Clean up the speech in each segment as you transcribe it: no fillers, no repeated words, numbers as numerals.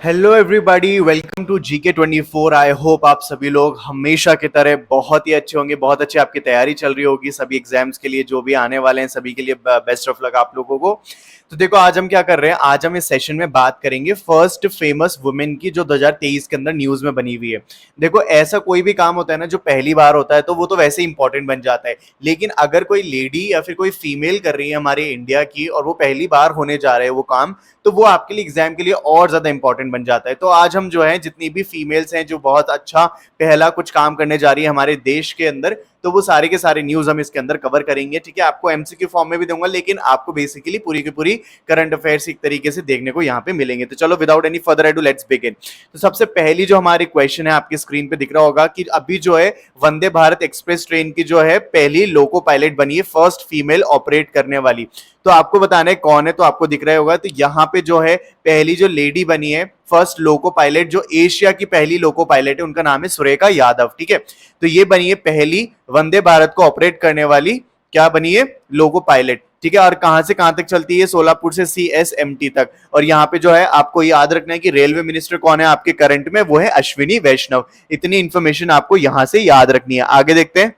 Hello everybody, welcome to GK24। I hope आप सभी लोग हमेशा की तरह बहुत ही अच्छे होंगे, बहुत अच्छी आपकी तैयारी चल रही होगी सभी एग्जाम्स के लिए जो भी आने वाले हैं। सभी के लिए बेस्ट ऑफ लक आप लोगों को। तो देखो आज हम क्या कर रहे हैं, आज हम इस सेशन में बात करेंगे फर्स्ट फेमस वुमेन की जो 2023 के अंदर न्यूज में बनी हुई है। देखो ऐसा कोई भी काम होता है ना जो पहली बार होता है तो वो तो वैसे इंपॉर्टेंट बन जाता है, लेकिन अगर कोई लेडी या फिर कोई फीमेल कर रही है हमारे इंडिया की और वो पहली बार होने जा रहे हैं वो काम, तो वो आपके लिए एग्जाम के लिए और ज्यादा इंपॉर्टेंट बन जाता है। तो आज हम जो है जितनी भी फीमेल्स हैं जो बहुत अच्छा पहला कुछ काम करने जा रही है हमारे देश के अंदर, तो वो सारे के सारे न्यूज हम इसके अंदर कवर करेंगे। ठीक है, आपको एमसीक्यू फॉर्म में भी दूंगा, लेकिन आपको बेसिकली पूरी की पूरी करंट अफेयर्स एक तरीके से देखने को यहाँ पे मिलेंगे। तो चलो without any further edu let's begin. तो सबसे पहली जो हमारी क्वेश्चन है आपकी स्क्रीन पे दिख रहा होगा कि अभी जो है वंदे भारत एक्सप्रेस ट्रेन की जो है पहली लोको पायलट बनी है, फर्स्ट फीमेल ऑपरेट करने वाली। तो आपको बताना है कौन है, तो आपको दिख रहा होगा। तो यहाँ पे जो है पहली जो लेडी बनी है फर्स्ट लोको पायलट, जो एशिया की पहली लोको पायलट है, उनका नाम है सुरेखा यादव। ठीक है, तो ये बनी है पहली वंदे भारत को ऑपरेट करने वाली, क्या बनी है, लोको पायलट। ठीक है, और कहां से कहां तक चलती है, सोलापुर से CSMT तक। और यहाँ पे जो है आपको याद रखना है कि रेलवे मिनिस्टर कौन है आपके करंट में, वो है अश्विनी वैष्णव। इतनी इंफॉर्मेशन आपको यहां से याद रखनी है। आगे देखते हैं।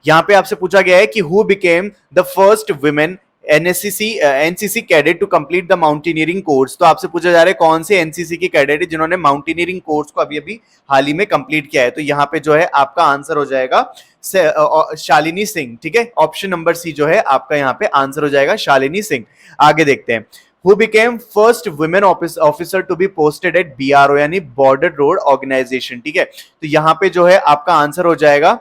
यहां पे आपसे पूछा गया है कि who became the first women NCC cadet to complete the mountaineering course. तो आपसे पूछा जा रहा है कौन से एनसीसी के कैडेट है जिन्होंने माउंटेनियरिंग कोर्स को अभी अभी हाल ही में कंप्लीट किया है। तो यहाँ पे जो है आपका आंसर हो जाएगा शालिनी सिंह। ठीक है, ऑप्शन नंबर सी जो है आपका यहाँ पे आंसर हो जाएगा शालिनी सिंह। आगे देखते हैं। Who became first women officer to be posted at BRO यानी बॉर्डर रोड ऑर्गेनाइजेशन। ठीक है, तो यहाँ पे जो है आपका आंसर हो जाएगा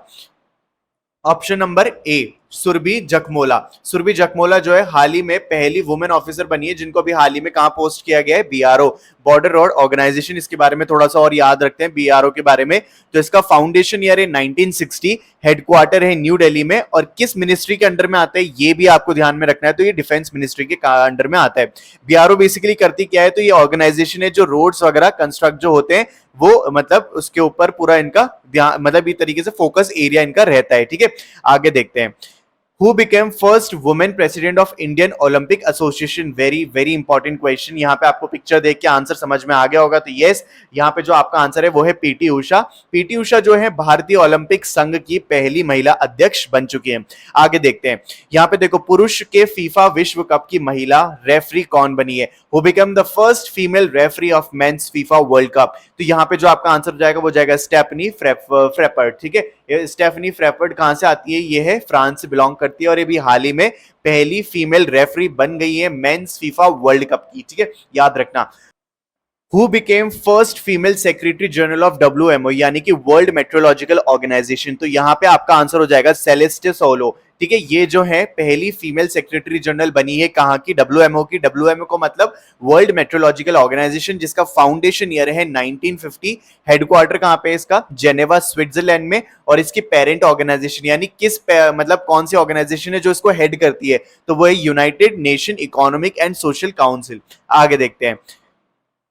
option number A, Surbhi Jakhmola. Surbhi Jakhmola जो है हाल ही में पहली वुमेन ऑफिसर बनी है जिनको अभी हाल ही में कहां पोस्ट किया गया है, बीआरओ, बॉर्डर रोड ऑर्गेनाइजेशन। इसके बारे में थोड़ा सा और याद रखते हैं बीआरओ के बारे में। तो इसका फाउंडेशन ईयर है 1960, हेडक्वार्टर है न्यू दिल्ली में, और किस मिनिस्ट्री के अंडर में आता है ये भी आपको ध्यान में रखना है। तो ये डिफेंस मिनिस्ट्री के अंडर में आता है। बीआरओ बेसिकली करती क्या है, तो ये ऑर्गेनाइजेशन है जो रोड्स वगैरह कंस्ट्रक्ट जो होते हैं वो मतलब उसके ऊपर पूरा इनका ध्यान, मतलब इस तरीके से फोकस एरिया इनका रहता है। ठीक है, आगे देखते हैं। Who became first woman president of Indian Olympic Association? Very very important question. यहाँ पे आपको पिक्चर देख के आंसर समझ में आ गया होगा। तो यस, यहाँ पे जो आपका आंसर है वो है पीटी उषा। पीटी उषा जो है भारतीय ओलंपिक संघ की पहली महिला अध्यक्ष बन चुकी है। आगे देखते हैं। यहाँ पे देखो पुरुष के फीफा विश्व कप की महिला रेफरी कौन बनी है, Who became the first female referee of men's FIFA World Cup? तो यहाँ पे जो आपका आंसर जाएगा वो जाएगा स्टेफनी फ्रेपर्ट। ठीक है, स्टेफनी फ्रेपर्ट कहां से आती है, ये है फ्रांस से बिलोंग करती है, और ये भी हाल ही में पहली फीमेल रेफरी बन गई है मेंस फीफा वर्ल्ड कप की। ठीक है, याद रखना। Who became first female secretary general of WMO यानी कि वर्ल्ड मेट्रोलॉजिकल ऑर्गेनाइजेशन। तो यहाँ पे आपका आंसर हो जाएगा सेलेस्टे सोलो। ठीक है, ये जो है पहली फीमेल सेक्रेटरी जनरल बनी है कहाँ की, WMO की। WMO को मतलब वर्ल्ड मेट्रोलॉजिकल ऑर्गेनाइजेशन, जिसका फाउंडेशन ईयर है 1950। हेडक्वार्टर कहाँ पे है इसका, जेनेवा स्विट्जरलैंड में। और इसकी पेरेंट ऑर्गेनाइजेशन यानी मतलब कौन सी ऑर्गेनाइजेशन है जो इसको हेड करती है, तो वो है United Nation Economic and Social Council. आगे देखते हैं।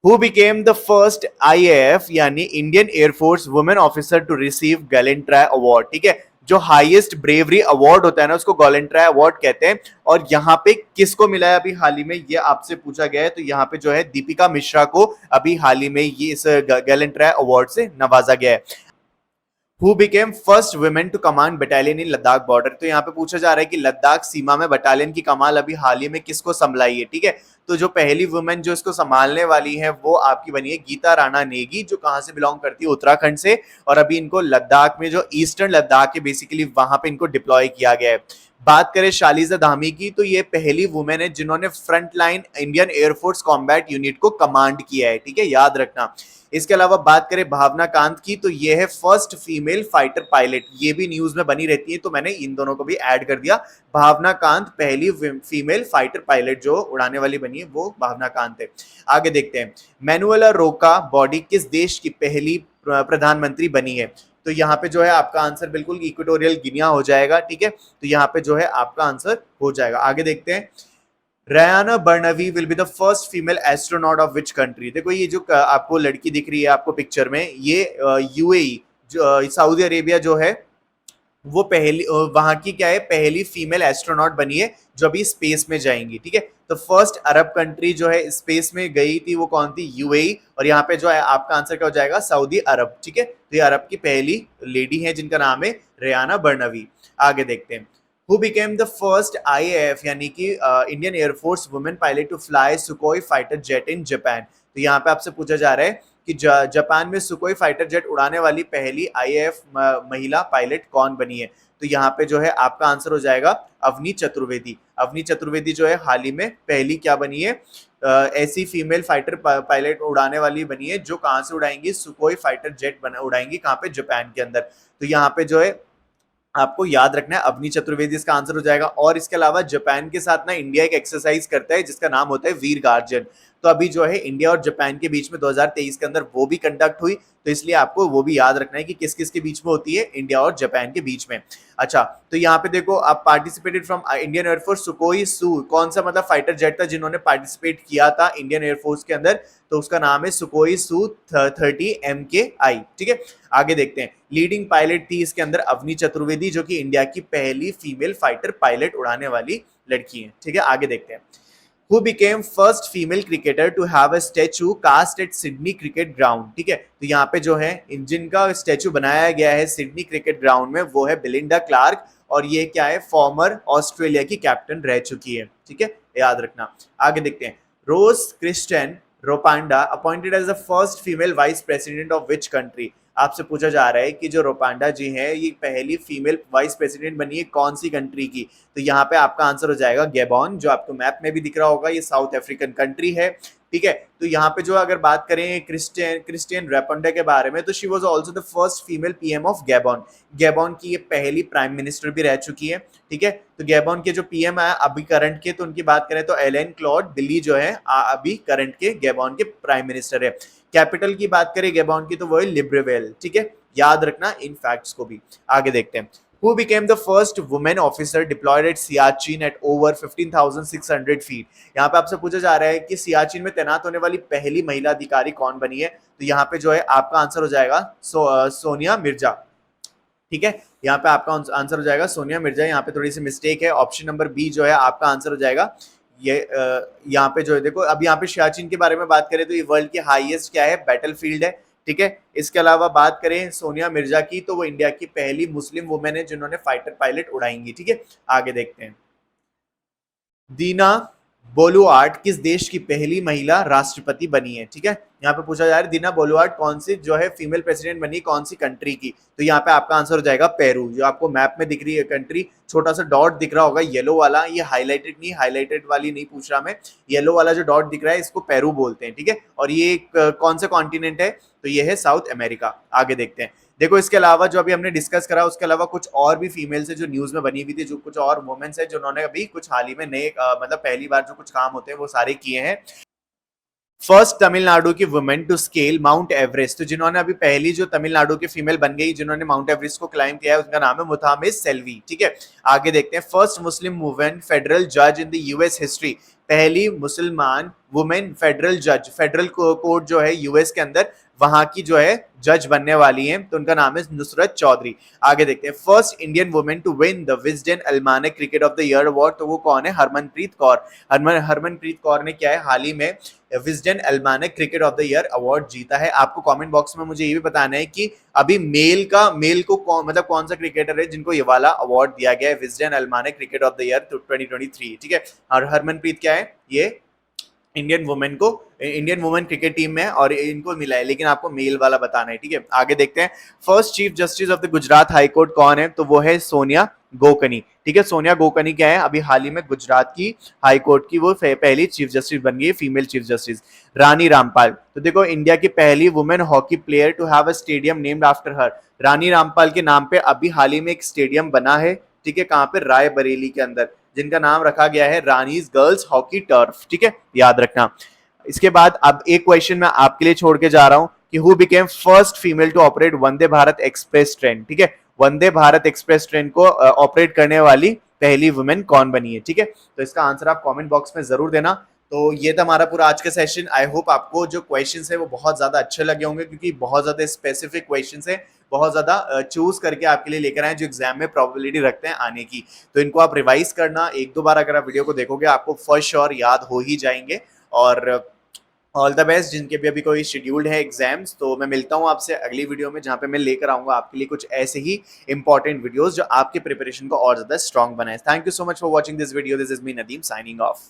Who became the first IAF यानी Indian air force women officer to receive gallantry award. ठीक है, जो हाईएस्ट ब्रेवरी अवार्ड होता है ना उसको गैलेंट्राई अवार्ड कहते हैं। और यहाँ पे किसको मिला है अभी हाल ही में, ये आपसे पूछा गया है। तो यहाँ पे जो है दीपिका मिश्रा को अभी हाल ही में ये इस गैलेंट्राई अवार्ड से नवाजा गया है। Who became first women to command battalion in Ladakh border. तो यहाँ पे पूछा जा रहा है कि लद्दाख सीमा में बटालियन की कमाल अभी हाल ही में किसको संभलाई है। ठीक है, तो जो पहली वुमेन जो इसको संभालने वाली है वो आपकी बनी है गीता राणा नेगी, जो कहां से बिलोंग करती है, उत्तराखंड से। और अभी इनको लद्दाख में जो ईस्टर्न लद्दाख है बेसिकली वहां पे इनको डिप्लॉय किया गया है। बात करें शालिजा धामी की, तो ये पहली वुमेन है जिन्होंने front line Indian air force combat unit को कमांड किया है। ठीक है, याद रखना। इसके अलावा बात करें भावना कांत की, तो ये है फर्स्ट फीमेल फाइटर पायलट। ये भी न्यूज में बनी रहती है तो मैंने इन दोनों को भी ऐड कर दिया। भावना कांत पहली फीमेल फाइटर पायलट जो उड़ाने वाली बनी है वो भावना कांत है। आगे देखते हैं। मैनुएला रोका बॉडी किस देश की पहली प्रधानमंत्री बनी है। तो यहाँ पे जो है आपका आंसर बिल्कुल इक्वेटोरियल गिनिया हो जाएगा। ठीक है, तो यहाँ पे जो है आपका आंसर हो जाएगा। आगे देखते हैं। Rayyanah Barnawi will be the first female astronaut of which country. देखो ये जो आपको लड़की दिख रही है आपको पिक्चर में, ये यूएई सऊदी अरेबिया जो है वो पहली वहां की क्या है, पहली फीमेल एस्ट्रोनॉट बनी है जो अभी स्पेस में जाएंगी। ठीक है, तो फर्स्ट अरब कंट्री जो है स्पेस में गई थी वो कौन थी? यूएई। और यहाँ पे जो है आपका आंसर क्या हो जाएगा? सऊदी अरब। ठीक है, तो ये अरब की पहली लेडी है जिनका नाम है रेयाना बर्नवी। आगे देखते हैं, who became the first IAF यानी कि Indian air force women pilot to fly Sukhoi fighter jet in Japan. तो यहाँ पे आपसे पूछा जा रहा है कि जापान में सुकोई फाइटर जेट उड़ाने वाली पहली IAF महिला पायलट कौन बनी है? तो यहाँ पे जो है आपका आंसर हो जाएगा अवनी चतुर्वेदी। अवनी चतुर्वेदी जो है हाल ही में पहली क्या बनी है? ऐसी फीमेल फाइटर पायलट उड़ाने वाली बनी है जो कहाँ से उड़ाएंगी? सुकोई फाइटर जेट उड़ाएंगी कहाँ पे? जापान के अंदर। तो यहाँ पे जो है आपको याद रखना है अवनी चतुर्वेदी इसका आंसर हो जाएगा। और इसके अलावा जापान के साथ ना इंडिया एक एक्सरसाइज करता है जिसका नाम होता है वीर गार्जियन। तो अभी जो है इंडिया और जापान के बीच में 2023 के अंदर वो भी कंडक्ट हुई, तो इसलिए आपको वो भी याद रखना है कि किस किस के बीच में होती है? इंडिया और जापान के बीच में। अच्छा, तो यहाँ पे देखो आप participated from Indian Air Force Sukhoi Su, कौन सा मतलब फाइटर जेट था जिन्होंने पार्टिसिपेट किया था इंडियन एयरफोर्स के अंदर? तो उसका नाम है सुकोई सू 30 MKI। ठीक है, आगे देखते हैं, लीडिंग पायलट थी इसके अंदर अवनी चतुर्वेदी जो कि इंडिया की पहली फीमेल फाइटर पायलट उड़ाने वाली लड़की है। ठीक है, आगे देखते हैं, who became first female cricketer to have a statue cast at Sydney cricket ground। ठीक है, तो यहाँ पे जो है जिनका स्टैचू बनाया गया है सिडनी क्रिकेट ग्राउंड में वो है बिलिंडा क्लार्क, और ये क्या है? फॉर्मर ऑस्ट्रेलिया की कैप्टन रह चुकी है। ठीक है, याद रखना। आगे देखते हैं, Rose Christiane Raponda appointed as the first female vice president of which country. आपसे पूछा जा रहा है कि जो रोपांडा जी हैं ये पहली फीमेल वाइस प्रेसिडेंट बनी है कौन सी कंट्री की? तो यहाँ पे आपका आंसर हो जाएगा गैबॉन, जो आपको मैप में भी दिख रहा होगा, ये साउथ अफ्रीकन कंट्री है। ठीक है, तो यहाँ पे जो अगर बात करें क्रिस्टियन रेपोंडा के बारे में, तो she was also the first female PM of Gabon. Gabon की ये पहली प्राइम मिनिस्टर भी रह चुकी है। ठीक है, तो गैबॉन के जो पीएम है अभी करंट के, तो उनकी बात करें तो एलेन क्लॉड बिली जो है अभी करंट के गैबॉन के प्राइम मिनिस्टर है। कैपिटल की बात करें गैबॉन की तो वो है लिब्रेविल। ठीक है, याद रखना इन फैक्ट्स को भी। आगे देखते हैं, who became the first woman officer deployed at Siachen at over 15,600 feet। यहाँ पे आपसे पूछा जा रहा है कि सियाचिन में तैनात होने वाली पहली महिला अधिकारी कौन बनी है? तो यहाँ पे जो है आपका आंसर हो जाएगा सोनिया मिर्जा। ठीक है, यहाँ पे आपका आंसर हो जाएगा सोनिया मिर्जा। यहाँ पे थोड़ी सी मिस्टेक है, ऑप्शन नंबर बी जो है आपका आंसर हो जाएगा ये। यहाँ पे जो है देखो, अब यहाँ पे सियाचिन के बारे में बात करें तो ये वर्ल्ड की हाईएस्ट क्या है? बैटलफील्ड है। ठीक है, इसके अलावा बात करें सोनिया मिर्जा की तो वो इंडिया की पहली मुस्लिम वुमेन है जिन्होंने फाइटर पायलट उड़ाएंगी। ठीक है, आगे देखते हैं, दीना बोलुआर्ट किस देश की पहली महिला राष्ट्रपति बनी है? ठीक है, यहाँ पे पूछा जा रहा है दीना बोलुआर्ट कौन सी जो है फीमेल प्रेसिडेंट बनी कौन सी कंट्री की? तो यहाँ पे आपका आंसर हो जाएगा पेरू। जो आपको मैप में दिख रही है कंट्री, छोटा सा डॉट दिख रहा होगा येलो वाला, ये हाईलाइटेड नहीं, हाईलाइटेड वाली नहीं पूछ रहा मैं, येलो वाला जो डॉट दिख रहा है इसको पेरू बोलते हैं। ठीक है, और ये कौन सा कॉन्टिनेंट है? तो ये है साउथ अमेरिका। आगे देखते हैं, देखो इसके अलावा जो अभी हमने डिस्कस करा उसके अलावा कुछ और भी फीमेल्स है जो न्यूज में बनी हुई थी, जो कुछ और वुमेन्स है जिन्होंने अभी कुछ हाल ही में नए मतलब पहली बार जो कुछ काम होते हैं वो सारे किए हैं। फर्स्ट तमिलनाडु की women to scale Mount Everest, तो जिन्होंने अभी पहली जो तमिलनाडु की फीमेल बन गई जिन्होंने माउंट एवरेस्ट को क्लाइम किया है उसका नाम है मुथामिस सेल्वी। ठीक है, आगे देखते हैं, फर्स्ट मुस्लिम वुमेन फेडरल जज इन द यूएस हिस्ट्री। पहली मुसलमान वुमेन फेडरल जज, फेडरल कोर्ट जो है यूएस के अंदर वहां की जो है जज बनने वाली हैं, तो उनका नाम है नुसरत चौधरी। आगे देखते हैं, first Indian women to win the Wisden Almanack cricket of the year award, तो वो कौन है? हरमनप्रीत कौर। हरमनप्रीत कौर ने क्या है हाल ही में Wisden Almanack cricket of the year award जीता है। आपको कमेंट बॉक्स में मुझे ये भी बताना है कि अभी मेल को मतलब कौन सा क्रिकेटर है जिनको ये वाला अवार्ड दिया गया है Wisden Almanack cricket of the year 2023। ठीक है, और हरमनप्रीत क्या है? ये इंडियन वुमेन क्रिकेट टीम में है और इनको मिला है, लेकिन आपको मेल वाला बताना है। ठीक है, आगे देखते हैं, first chief justice of the Gujarat high court कौन है? तो वो है सोनिया गोकनी। ठीक है, सोनिया गोकनी क्या है? अभी हाल ही में गुजरात की हाई कोर्ट की वो पहली चीफ जस्टिस बन गई, female chief justice. Rani Rampal, तो देखो इंडिया की पहली women hockey player to have a stadium named after her. Rani Rampal के नाम पे अभी हाल ही में एक स्टेडियम बना है। ठीक है, कहाँ पे? रायबरेली के अंदर, जिनका नाम रखा गया है रानीज गर्ल्स हॉकी टर्फ। ठीक है, याद रखना। इसके बाद अब एक क्वेश्चन मैं आपके लिए छोड़ के जा रहा हूं कि who became first female to operate Vande Bharat express train. ठीक है, वंदे भारत एक्सप्रेस ट्रेन को ऑपरेट करने वाली पहली वुमेन कौन बनी है? ठीक है, तो इसका आंसर आप कमेंट बॉक्स में जरूर देना। तो ये था हमारा पूरा आज का सेशन। आई होप आपको जो क्वेश्चंस है वो बहुत ज्यादा अच्छे लगे होंगे, क्योंकि बहुत ज्यादा स्पेसिफिक क्वेश्चंस है, बहुत ज्यादा चूज करके आपके लिए लेकर आए जो एग्जाम में प्रोबेबिलिटी रखते हैं आने की। तो इनको आप रिवाइज करना, एक दो बार अगर आप वीडियो को देखोगे आपको फर्स्ट श्योर याद हो ही जाएंगे। और ऑल द बेस्ट जिनके भी अभी कोई शेड्यूल्ड है एग्जाम्स। तो मैं मिलता हूँ आपसे अगली वीडियो में, जहाँ पे मैं लेकर आऊंगा आपके लिए कुछ ऐसे ही इंपॉर्टेंट वीडियोस जो आपके प्रिपरेशन को और ज्यादा स्ट्रॉन्ग बनाए। Thank you so much for watching this video. This is me Nadeem signing off.